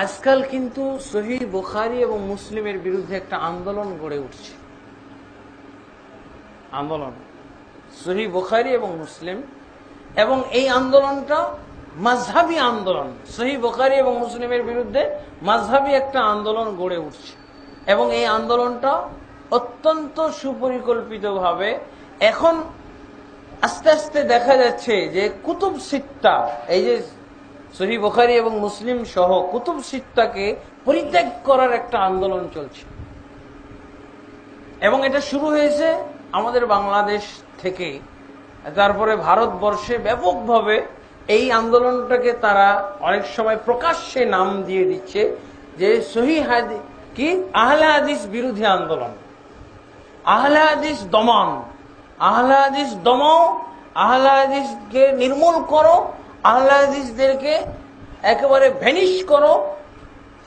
আজকাল কিন্তু সহিহ বুখারী এবং মুসলিমের বিরুদ্ধে একটা আন্দোলন গড়ে উঠছে। আন্দোলন সহিহ বুখারী এবং মুসলিম, এবং এই আন্দোলনটা মাযহাবী আন্দোলন। সহিহ বুখারী এবং মুসলিমের বিরুদ্ধে মাযহাবী একটা আন্দোলন গড়ে উঠছে, এবং এই আন্দোলনটা অত্যন্ত সুপরিকল্পিতভাবে এখন আস্তে আস্তে দেখা যাচ্ছে যে কুতুব সিত্তা, এই যে সহিহ বুখারী এবং মুসলিম সহ কুতুব সিত্তাকে পরিত্যাগ করার একটা আন্দোলন চলছে। এবং এটা শুরু হয়েছে আমাদের বাংলাদেশ থেকে, তারপরে ভারতবর্ষে ব্যাপকভাবে এই আন্দোলনটাকে তারা অনেক সময় প্রকাশ্যে নাম দিয়ে দিচ্ছে যে সহিহ হাদিস কি আহলে হাদিস বিরোধী আন্দোলন, আহলে হাদিস দমন, আহলে হাদিস দমাও, আহলে হাদিসকে নির্মূল করো, আহলে হাদিসদেরকে একেবারে ভ্যানিশ করো,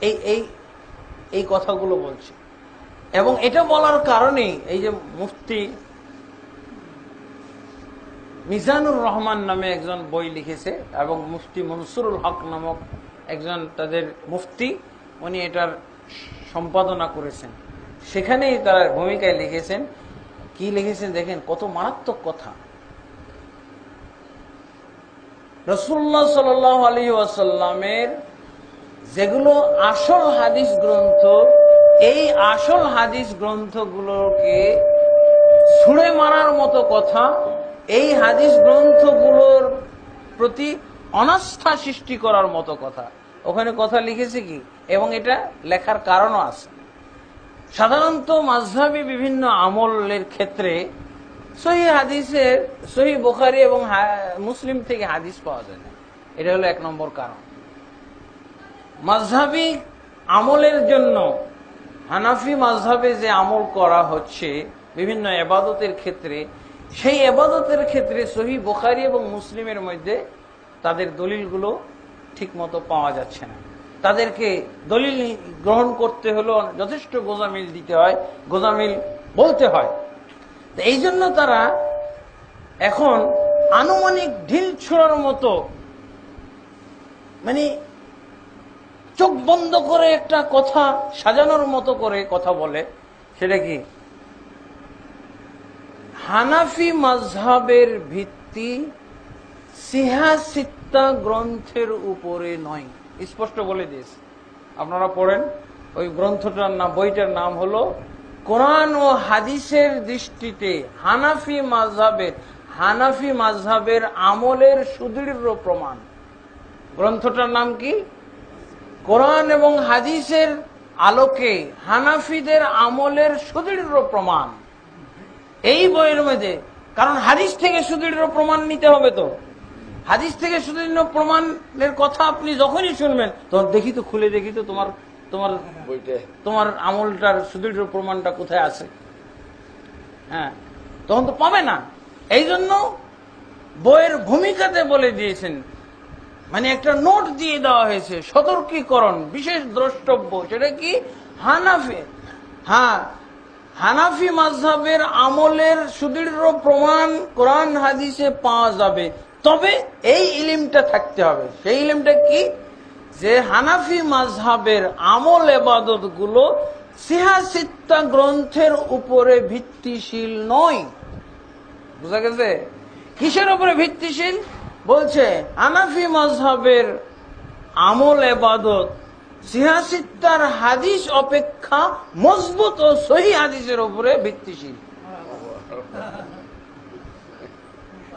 এই এই এই কথাগুলো বলছে। এবং এটা বলার কারণে এই যে মুফতি মিজানুর রহমান নামে একজন বই লিখেছে, এবং মুফতি মনসুরুল হক নামক একজন তাদের মুফতি, উনি এটার সম্পাদনা করেছেন। সেখানেই তার ভূমিকায় লিখেছেন, কি লিখেছেন দেখেন, কত মারাত্মক কথা। রাসূলুল্লাহ সাল্লাল্লাহু আলাইহি ওয়াসাল্লামের যেগুলো আসল হাদিস গ্রন্থ, এই আসল হাদিস গ্রন্থগুলোকে ছুঁড়ে মারার মতো কথা, এই হাদিস গ্রন্থগুলোর প্রতি অনাস্থা সৃষ্টি করার মতো কথা ওখানে কথা লিখেছে কি, এবং এটা লেখার কারণও আছে। সাধারণত মাযহাবী বিভিন্ন আমলের ক্ষেত্রে সহিহ হাদিসের, সহিহ বুখারী এবং মুসলিম থেকে হাদিস পাওয়া যায় না। এটা হলো এক নম্বর কারণ। মাযহাবী আমলের জন্য হানাফি মাযহাবে যে আমল করা হচ্ছে বিভিন্ন ইবাদতের ক্ষেত্রে, সেই ইবাদতের ক্ষেত্রে সহিহ বুখারী এবং মুসলিমের মধ্যে তাদের দলিলগুলো ঠিক মতো পাওয়া যাচ্ছে না। তাদেরকে দলিল গ্রহণ করতে হলো যথেষ্ট গোজামিল দিতে হয়, গোজামিল বলতে হয়। এই জন্য তারা এখন আনুমানিক ঢিল ছোড়ার মতো, মানে চোখ বন্ধ করে একটা কথা সাজানোর মতো করে কথা বলে। সেটা কি, হানাফি মাযহাবের ভিত্তি সিহা সিত্তা গ্রন্থের উপরে নয়, স্পষ্ট বলে দিয়েছে। আপনারা পড়েন, ওই গ্রন্থটার নাম, বইটার নাম হলো কোরআন ও হাদিসের দৃষ্টিতে হানাফি মাযহাবের আমলের সুদৃঢ় প্রমাণ। গ্রন্থটার নাম কি? কোরআন এবং হাদিসের আলোকে হানাফিদের আমলের সুদৃঢ় প্রমাণ। এই বইয়ের মধ্যে, কারণ হাদিস থেকে সুদৃঢ় প্রমাণ নিতে হবে, তো হাদিস থেকে সুদৃঢ় প্রমাণের কথা আপনি যখনই শুনবেন, তখন দেখি তো, খুলে দেখি তো তোমার তোমার তোমার আমলটার সুদৃঢ় প্রমাণটা কোথায় আছে। হ্যাঁ, তখন তো পাবে না। এই জন্য বইয়ের ভূমিকাতে বলে দিয়েছেন, মানে একটা নোট দিয়ে দেওয়া হয়েছে, সতর্কীকরণ, বিশেষ দ্রষ্টব্য। সেটা কি, হানাফি মাযহাবের আমলের সুদৃঢ় প্রমাণ কোরআন হাদিসে পাওয়া যাবে, তবে এই ইলমটা থাকতে হবে। সেই ইলমটা কি, যে হানাফি মাযহাবের আমল ইবাদত গুলো সিহা সিত্তা গ্রন্থের উপরে ভিত্তিশীল নয়। বুঝা গেছে? কিসের উপরে ভিত্তিশীল বলছে? হানাফি মাযহাবের আমল ইবাদত সিহা সিত্তার হাদিস অপেক্ষা মজবুত ও সহিহ হাদিসের উপরে ভিত্তিশীল।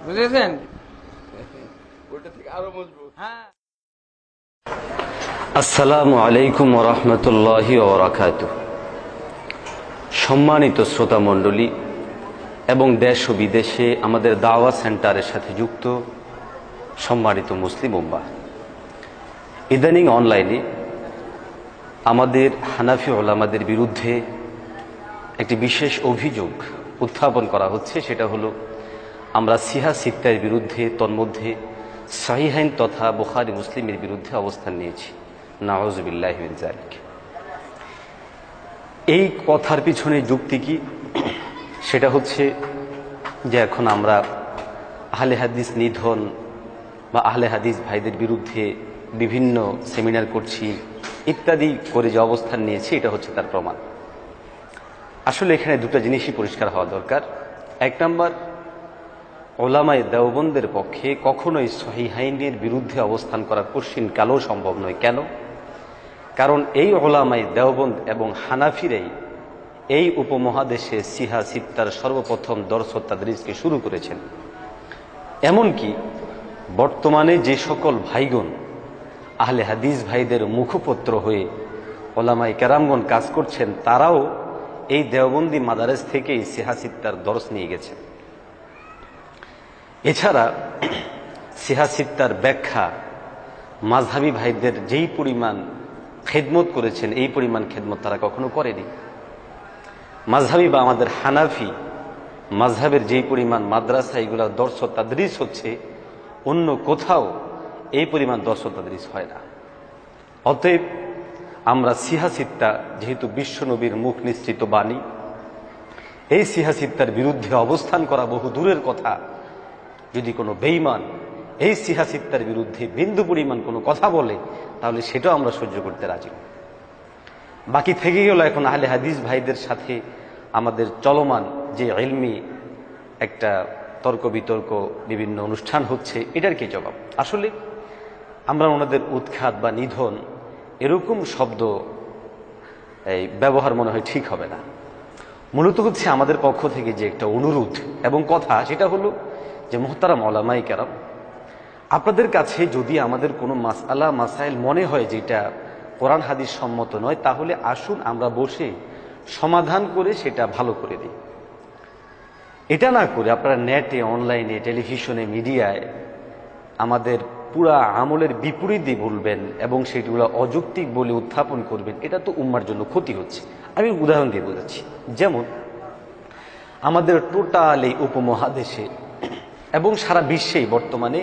বুঝেছেন? ওটা থেকে আরো মজবুত। হ্যাঁ। আসসালামু আলাইকুম ওয়া রাহমাতুল্লাহি ওয়া বারাকাতুহু। সম্মানিত শ্রোতা মণ্ডলী এবং দেশ ও বিদেশে আমাদের দাওয়া সেন্টারের সাথে যুক্ত সম্মানিত মুসলিম উম্মাহ, ইদানিং অনলাইনে আমাদের হানাফি উলামাদের বিরুদ্ধে একটি বিশেষ অভিযোগ উত্থাপন করা হচ্ছে। সেটা হলো, আমরা সিহা সিত্তার বিরুদ্ধে, তন্মধ্যে সহিহাইন তথা বুখারী মুসলিমের বিরুদ্ধে অবস্থান নিয়েছি। নাউযুবিল্লাহি মিন যালিক। এই কথার পিছনে যুক্তি কি? সেটা হচ্ছে যে এখন আমরা আহলে হাদিস নিধন বা আহলে হাদিস ভাইদের বিরুদ্ধে বিভিন্ন সেমিনার করছি ইত্যাদি করে যে অবস্থান নিয়েছি, এটা হচ্ছে তার প্রমাণ। আসলে এখানে দুটো জিনিসই পরিষ্কার হওয়া দরকার। এক নম্বর, ওলামায়ে দেওবন্দের পক্ষে কখনোই সহিহাইনের বিরুদ্ধে অবস্থান করা কঠিন কালেও সম্ভব নয়। কেন? কারণ এই ওলামায়ে দেওবন্দ এবং হানাফিরাই এই উপমহাদেশে সিহা সিত্তার সর্বপ্রথম দরস ও তাদরিসকে শুরু করেছেন। এমনকি বর্তমানে যে সকল ভাইগণ আহলে হাদিস ভাইদের মুখপত্র হয়ে ওলামায়ে কেরামগণ কাজ করছেন, তারাও এই দেওবন্দি মাদারেস থেকেই সিহা সিত্তার দরস নিয়ে গেছেন। এছাড়া সিহা সিত্তার ব্যাখ্যা মাযহাবী ভাইদের যেই পরিমাণ খেদমত করেছেন, এই পরিমাণ খেদমত তারা কখনো করেনি। মাযহাবী বা আমাদের হানাফি মাযহাবের যেই পরিমাণ মাদ্রাসা, এগুলোর দর্স ও তাদরিস হচ্ছে, অন্য কোথাও এই পরিমাণ দর্স ও তাদরিস হয় না। অতএব আমরা সিহা সিত্তা, যেহেতু বিশ্বনবীর মুখ নিঃসৃত বাণী, এই সিহা সিত্তার বিরুদ্ধে অবস্থান করা বহু দূরের কথা। যদি কোনো বেঈমান এই সিহা সিত্তার বিরুদ্ধে বিন্দু পরিমাণ কোনো কথা বলে, তাহলে সেটাও আমরা সহ্য করতে রাজি নই। বাকি থেকে গেল এখন আহলে হাদিস ভাইদের সাথে আমাদের চলমান যে ইলমি একটা তর্ক বিতর্ক, বিভিন্ন অনুষ্ঠান হচ্ছে, এটার কি জবাব? আসলে আমরা ওনাদের উৎখাত বা নিধন এরকম শব্দ এই ব্যবহার মনে হয় ঠিক হবে না। মূলত হচ্ছে আমাদের পক্ষ থেকে যে একটা অনুরোধ এবং কথা, সেটা হলো যে মুহতারাম ওলামায়ে কেরাম, আপনাদের কাছে যদি আমাদের কোনো মাসআলা মাসাইল মনে হয় যেটা কোরআন হাদিস সম্মত নয়, তাহলে আসুন আমরা বসে সমাধান করে সেটা ভালো করে দিই। এটা না করে আপনারা নেটে, অনলাইনে, টেলিভিশনে, মিডিয়ায় আমাদের পুরা আমলের বিপরীতে বলবেন এবং সেগুলো অযৌক্তিক বলে উত্থাপন করবেন, এটা তো উম্মার জন্য ক্ষতি হচ্ছে। আমি উদাহরণ দিয়ে বোঝাচ্ছি। যেমন আমাদের টোটাল এই উপমহাদেশে এবং সারা বিশ্বেই বর্তমানে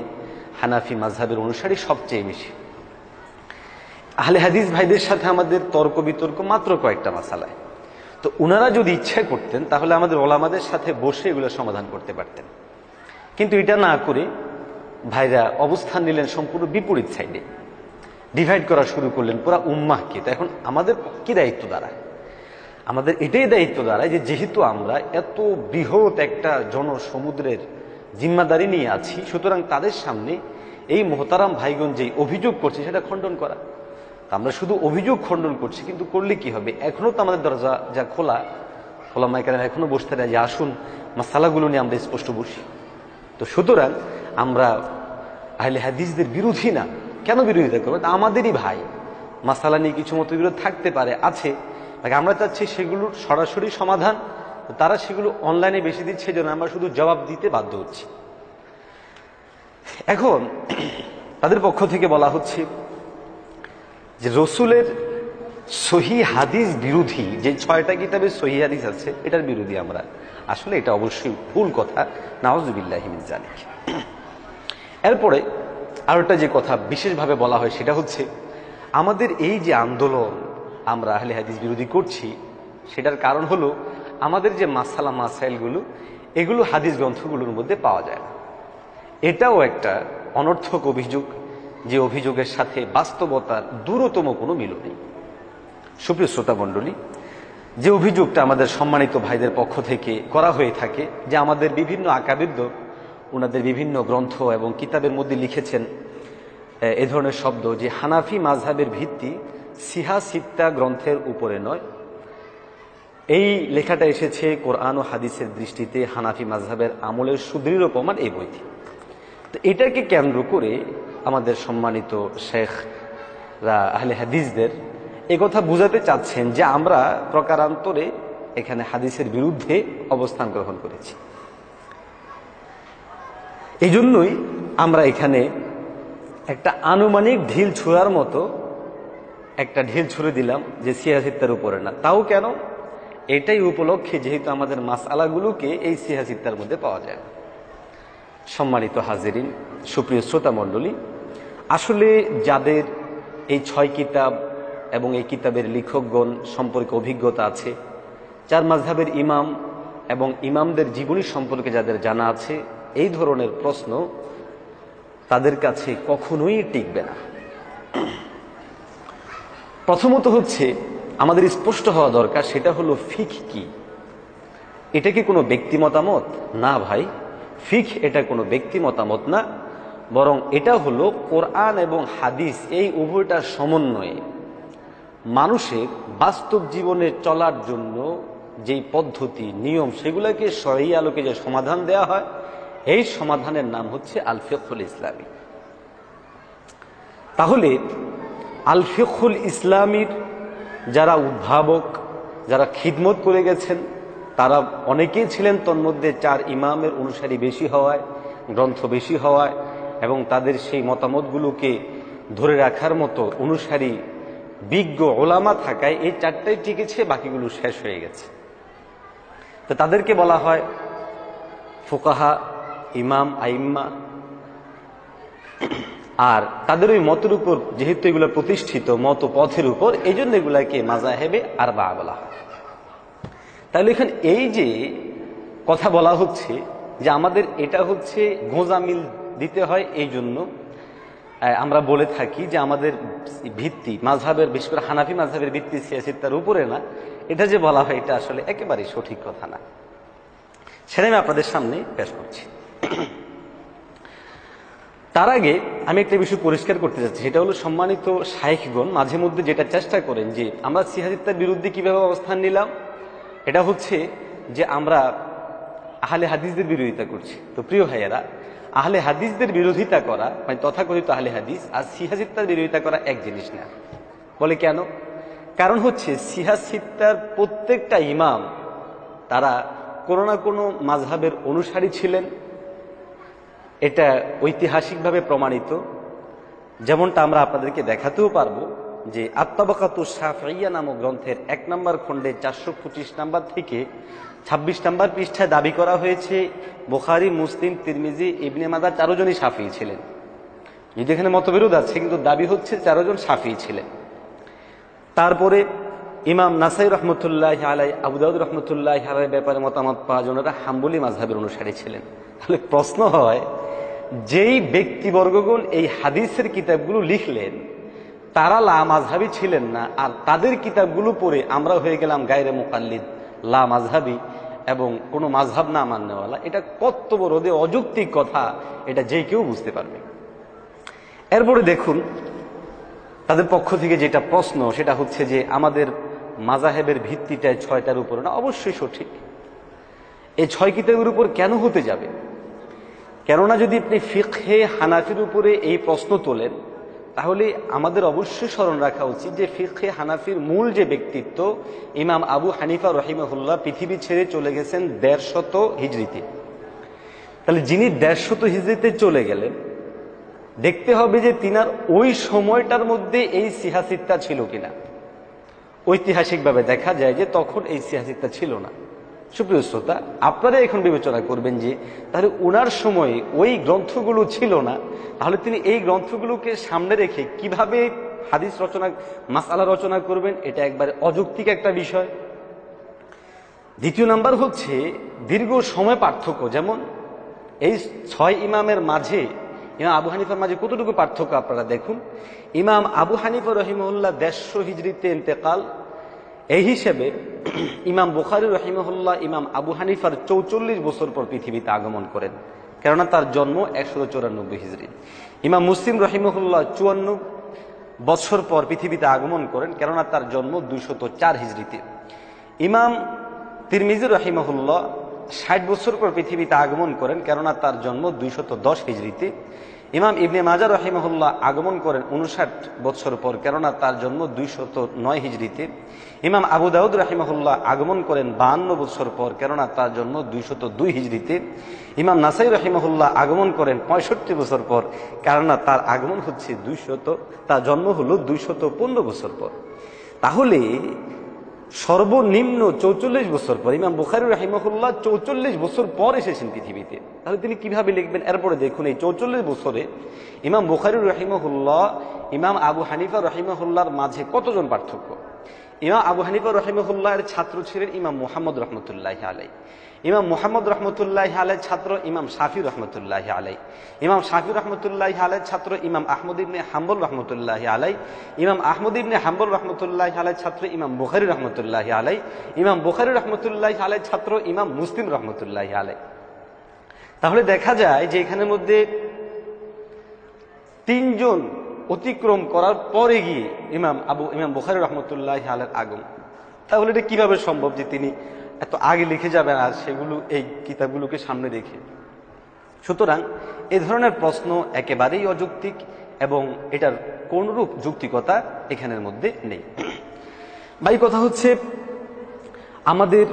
হানাফি মাযহাবের অনুসারী সবচেয়ে বেশি। আহলে হাদিস ভাইদের সাথে আমাদের তর্ক বিতর্ক মাত্র কয়েকটা মাসালায়। তো ওনারা যদি ইচ্ছা করতেন, তাহলে আমাদের ওলামাদের সাথে বসে এগুলো সমাধান করতে পারতেন। কিন্তু এটা না করে ভাইরা অবস্থান নিলেন সম্পূর্ণ বিপরীত সাইডে, ডিভাইড করা শুরু করলেন পুরা উম্মাহকে। তো এখন আমাদের কি দায়িত্ব দাঁড়ায়? আমাদের এটাই দায়িত্ব দাঁড়ায় যে যেহেতু আমরা এত বৃহৎ একটা জনসমুদ্রের জিম্মাদারি নিয়ে আছি, সুতরাং তাদের সামনে এই মোহতারাম ভাইগণ যে অভিযোগ করছে সেটা খণ্ডন করা। আমরা শুধু অভিযোগ খণ্ডন করছি, কিন্তু করলে কি হবে? এখনো তো আমাদের দরজা যা খোলা, ওলামায়ে কেরাম এখনো বসতে নেয় যে আসুন মাসালাগুলো নিয়ে আমরা স্পষ্ট বসি। তো সুতরাং আমরা আহলে হাদিসদের বিরোধী না। কেন বিরোধিতা করবো? আমাদেরই ভাই, মাসালা নিয়ে কিছু মতবিরোধ থাকতে পারে, আছে, আমরা চাচ্ছি সেগুলোর সরাসরি সমাধান। তারা সেগুলো অনলাইনে বেশি দিচ্ছে, জন্য আমরা শুধু জবাব দিতে বাধ্য হচ্ছি। এখন তাদের পক্ষ থেকে বলা হচ্ছে যে রসুলের সহি হাদিস বিরোধী যে 6টা কিতাবে সহি হাদিস আছে, এটার বিরোধী আমরা। আসলে এটা অবশ্যই ভুল কথা, নাউযুবিল্লাহি মিন যালিক। এরপরে আরেকটা যে কথা বিশেষভাবে বলা হয়, সেটা হচ্ছে আমাদের এই যে আন্দোলন আমরা আহলে হাদিস বিরোধী করছি, সেটার কারণ হলো আমাদের যে মাসালা মাসাইলগুলো, এগুলো হাদিস গ্রন্থগুলোর মধ্যে পাওয়া যায় না। এটাও একটা অনর্থক অভিযোগ, যে অভিযোগের সাথে বাস্তবতার দূরতম কোনো মিল নেই। সুপ্রিয় শ্রোতা মণ্ডলী, যে অভিযোগটা আমাদের সম্মানিত ভাইদের পক্ষ থেকে করা হয়ে থাকে, যে আমাদের বিভিন্ন আকাবিদ্য ওনাদের বিভিন্ন গ্রন্থ এবং কিতাবের মধ্যে লিখেছেন এ ধরনের শব্দ, যে হানাফি মাযহাবের ভিত্তি সিহা সিত্তা গ্রন্থের উপরে নয়। এই লেখাটা এসেছে কোরআন ও হাদিসের দৃষ্টিতে হানাফি মাযহাবের আমলের সুদৃঢ় প্রমাণ এই বইটি। তো এটাকে কেন্দ্র করে আমাদের সম্মানিত শেখরা আহলে হাদিসদের একথা বুঝাতে চাচ্ছেন যে আমরা প্রকারান্তরে এখানে হাদিসের বিরুদ্ধে অবস্থান গ্রহণ করেছি। এই জন্যই আমরা এখানে একটা আনুমানিক ঢিল ছুঁড়ার মতো একটা ঢিল ছুঁড়ে দিলাম যে সিয়াসিত্তার উপরে না। তাও কেন? এটাই উপলক্ষে যেহেতু আমাদের মাসআলাগুলোকে এই সিয়াসিত্তার মধ্যে পাওয়া যায় না। সম্মানিত হাজিরিন, সুপ্রিয় শ্রোতা মণ্ডলী, আসলে যাদের এই 6 কিতাব এবং এই কিতাবের লেখকগণ সম্পর্কে অভিজ্ঞতা আছে, যার মাযহাবের ইমাম এবং ইমামদের জীবনী সম্পর্কে যাদের জানা আছে, এই ধরনের প্রশ্ন তাদের কাছে কখনোই টিকবে না। প্রথমত হচ্ছে আমাদের স্পষ্ট হওয়া দরকার, সেটা হলো ফিক কি। এটা কি কোনো ব্যক্তি মতামত? না ভাই, ফিক এটা কোনো ব্যক্তি মতামত না, বরং এটা হলো কোরআন এবং হাদিস এই উভয়টার সমন্বয়ে মানুষের বাস্তব জীবনে চলার জন্য যেই পদ্ধতি নিয়ম সেগুলোকে শরঈ আলোকে যে সমাধান দেয়া হয়, এই সমাধানের নাম হচ্ছে আল ফিকহুল ইসলামী। তাহলে আল ফিকহুল ইসলামীর যারা উদ্ভাবক, যারা খিদমত করে গেছেন, তারা অনেকেই ছিলেন তন্মধ্যে 4 ইমামের অনুসারী বেশি হওয়ায়, গ্রন্থ বেশি হওয়ায় এবং তাদের সেই মতামতগুলোকে ধরে রাখার মতো অনুসারী বিজ্ঞ ওলামা থাকায় এই 4টাই টিকেছে, বাকিগুলো শেষ হয়ে গেছে। তো তাদেরকে বলা হয় ফুকাহা, ইমাম, আইম্মা। আর তাদের ওই মতের উপর যেহেতু এগুলো প্রতিষ্ঠিত মত পথের উপর, এই জন্য এগুলাকে মাযাহিবে আরবা বলা হয়। তাহলে এখানে এই যে কথা বলা হচ্ছে যে আমাদের এটা হচ্ছে গোঁজামিল দিতে হয়, এই জন্য আমরা বলে থাকি যে আমাদের ভিত্তি মাযহাবের, বিশেষ করে হানাফি মাযহাবের ভিত্তি সিয়াসিত্তার উপরে না, এটা যে বলা হয় এটা আসলে একেবারেই সঠিক কথা না। সেটা আমি আপনাদের সামনে পেশ করছি। তার আগে আমি একটা বিষয় পরিষ্কার করতে চাচ্ছি, সেটা হলো সম্মানিত শাইখগণ মাঝে মধ্যে যেটা চেষ্টা করেন যে আমরা সিয়াসিত্তার বিরুদ্ধে কিভাবে অবস্থান নিলাম, এটা হচ্ছে যে আমরা আহলে হাদিসদের বিরোধিতা করছি। তো প্রিয় ভাইয়েরা, আহলে হাদিসদের বিরোধিতা করা মানে তথাকথিত আহলে হাদিস আর সিয়াসিত্তার বিরোধিতা করা এক জিনিস না। বলে কেন? কারণ হচ্ছে সিয়াসিত্তার প্রত্যেকটা ইমাম তারা কোনো না কোনো মাযহাবের অনুসারী ছিলেন, এটা ঐতিহাসিকভাবে প্রমাণিত। যেমনটা আমরা আপনাদেরকে দেখাতেও পারবো যে আত-তাবাকাতুশ শাফিঈয়া নামক গ্রন্থের 1 নম্বর খণ্ডে 425 নম্বর থেকে 26 নম্বর পৃষ্ঠায় দাবি করা হয়েছে বুখারী, মুসলিম, তিরমিজি, ইবনে মাজাহ 4 জনই শাফিঈ ছিলেন। যদি এখানে মতবিরোধ আছে, কিন্তু দাবি হচ্ছে 4 জন শাফিঈ ছিলেন। তারপরে ইমাম নাসাই রহমতুল্লাহ আলাই, আবু দাউদ রহমতুল্লাহ আলাই ব্যাপারে মতামত পাওয়া যায় ওনারা হাম্বলি মাযহাবের অনুসারী ছিলেন। তাহলে প্রশ্ন হয়, যেই ব্যক্তিবর্গগণ এই হাদিসের কিতাবগুলো লিখলেন তারা লা মাযহাবী ছিলেন না, আর তাদের কিতাবগুলো পড়ে আমরা হয়ে গেলাম গায়রে মুকাল্লিদ, লা মাযহাবী এবং কোনো মাযহাব না মাননেওয়ালা, এটা কত বড় অযৌক্তিক কথা, এটা যে কেউ বুঝতে পারবে। এরপরে দেখুন তাদের পক্ষ থেকে যেটা প্রশ্ন, সেটা হচ্ছে যে আমাদের মাযহাবের ভিত্তিটা 6টার উপরে না। অবশ্যই সঠিক, এই 6 কিতাবের উপর কেন হতে যাবে? কেননা যদি আপনি ফিকহে হানাফির উপরে এই প্রশ্ন তোলেন, তাহলে আমাদের অবশ্যই স্মরণ রাখা উচিত যে ফিকহে হানাফির মূল যে ব্যক্তিত্ব ইমাম আবু হানিফা রহিমাহুল্লাহ পৃথিবী ছেড়ে চলে গেছেন 150 হিজরিতে। তাহলে যিনি 150 হিজরিতে চলে গেলেন, দেখতে হবে যে তিনার ওই সময়টার মধ্যে এই সিয়াসিত্তা ছিল কিনা। ঐতিহাসিকভাবে দেখা যায় যে তখন এই সিয়াসিত্তা ছিল না। সুপ্রিয় শ্রোতা, আপনারা এখন বিবেচনা করবেন যে তাহলে ওনার সময়ে ওই গ্রন্থগুলো ছিল না, তাহলে তিনি এই গ্রন্থগুলোকে সামনে রেখে কিভাবে হাদিস রচনা, মাসআলা রচনা করবেন? এটা একবারে অযৌক্তিক একটা বিষয়। দ্বিতীয় নাম্বার হচ্ছে দীর্ঘ সময় পার্থক্য। যেমন এই 6 ইমামের মাঝে ইমাম আবু হানিফার মাঝে কতটুকু পার্থক্য আপনারা দেখুন। ইমাম আবু হানিফা রহিমাহুল্লাহ 150 হিজরিতে ইন্তেকাল, এই হিসেবে ইমাম বুখারী রহিমাহুল্লাহ ইমাম আবু হানিফার 44 বছর পর পৃথিবীতে আগমন করেন, কেননা তার জন্ম 194 হিজরি। ইমাম মুসলিম রহিমাহুল্লাহ 54 বছর পর পৃথিবীতে আগমন করেন, কেননা তার জন্ম 204 হিজরিতে। ইমাম তিরমিজি রহিমাহুল্লাহ 60 বছর পর পৃথিবীতে আগমন করেন, কেননা তার জন্ম 210 হিজরিতে। ইমাম ইবনে মাজাহ রহিমাহুল্লাহ আগমন করেন 59 বছর পর, কেননা তার জন্ম 209 হিজরিতে। ইমাম আবু দাউদ রহিমাহুল্লাহ আগমন করেন 52 বছর পর, কেননা তার জন্ম 202 হিজরিতে। ইমাম নাসাই রহিমাহুল্লাহ আগমন করেন 65 বছর পর, কেননা তার আগমন হচ্ছে তার জন্ম হলো 215 বছর পর। তাহলে সর্বনিম্ন 44 বছর পর ইমাম বুখারী রাহিমাহুল্লাহ 44 বছর পর এসেছেন পৃথিবীতে। তাহলে তিনি কিভাবে লিখবেন? এরপরে দেখুন এই 44 বছরে ইমাম বুখারী রাহিমাহুল্লাহ ইমাম আবু হানিফা রাহিমাহুল্লাহর মাঝে কতজন পার্থক্য। ইমাম আবু হানিফা রহিমাহুল্লাহর ছাত্র ছিলেন ইমাম মুহাম্মদ রহমতুল্লাহি আলাইহি। ইমাম মুহাম্মদ রহমতুল্লাহি আলাইহির ছাত্র ইমাম শাফি রহমতুল্লাহি আলাইহি। ইমাম শাফি রহমতুল্লাহি আলাইহির ছাত্র ইমাম আহমদ ইবনে হাম্বল রহমতুল্লাহি আলাইহি। ইমাম আহমদ ইবনে হাম্বল রহমতুল্লাহি আলাইহির ছাত্র ইমাম বুখারী রহমতুল্লাহি আলাইহি। ইমাম বুখারী রহমতুল্লাহি আলাইহির ছাত্র ইমাম মুসলিম রহমতুল্লাহি আলাইহি। তাহলে দেখা যায় যে এখানের মধ্যে তিনজন অতিক্রম করার পরে গিয়ে ইমাম বুখারী রহমতুল্লাহি আলাইহির আগম। তাহলে এটা কিভাবে সম্ভব যে তিনি এত আগে লিখে যাবেন আর সেগুলো এই কিতাবগুলোকে সামনে রেখে? সুতরাং এ ধরনের প্রশ্ন একেবারেই অযৌক্তিক এবং এটার কোনরূপ যৌক্তিকতা এখানের মধ্যে নেই। ভাই, কথা হচ্ছে আমাদের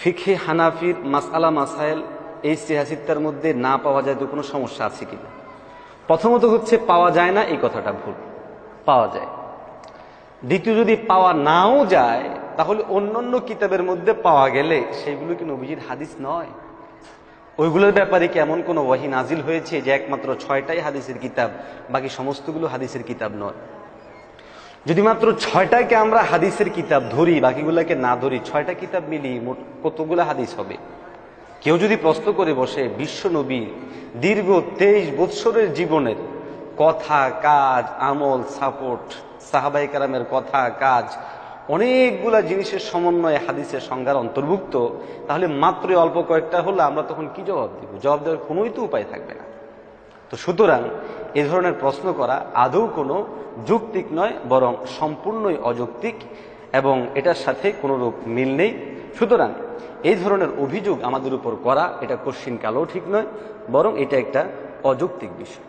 ফিকহে হানাফির মাসআলা মাসাইল এই সিয়াসিত্তার মধ্যে না পাওয়া যায় তো কোনো সমস্যা আছে কিনা? প্রথমত হচ্ছে পাওয়া যায় না, এই কথাটা ভুল, পাওয়া যায়। দ্বিতীয়, যদি পাওয়া নাও যায় তাহলে অন্যান্য কিতাবের মধ্যে পাওয়া গেলে সেগুলো কি নবীজির হাদিস নয়? ওইগুলোর ব্যাপারে কি এমন কোনো ওয়াহি নাজিল হয়েছে যে একমাত্র 6টাই হাদিসের কিতাব, বাকি সমস্তগুলো হাদিসের কিতাব নয়? যদি মাত্র 6টাকে আমরা হাদিসের কিতাব ধরি, বাকিগুলোকে না ধরি, 6টা কিতাব মিলিয়ে মোট কতগুলো হাদিস হবে? কেউ যদি প্রশ্ন করে বসে বিশ্ব নবীর দীর্ঘ 23 বৎসরের জীবনের কথা, কাজ, আমল, সাপোর্ট, সাহাবায়ে কেরামের কথা, কাজ, অনেকগুলা জিনিসের সমন্বয়ে হাদিসের সংজ্ঞার অন্তর্ভুক্ত, তাহলে মাত্র অল্প কয়েকটা হলে আমরা তখন কি জবাব দিব? জবাব দেওয়ার কোনোই তো উপায় থাকবে না। তো সুতরাং এ ধরনের প্রশ্ন করা আদৌ কোনো যৌক্তিক নয়, বরং সম্পূর্ণই অযৌক্তিক এবং এটার সাথে কোনোরূপ মিল নেই। সুতরাং এই ধরনের অভিযোগ আমাদের উপর করা এটা কশ্চিনকালেও ঠিক নয়, বরং এটা একটা অযৌক্তিক বিষয়।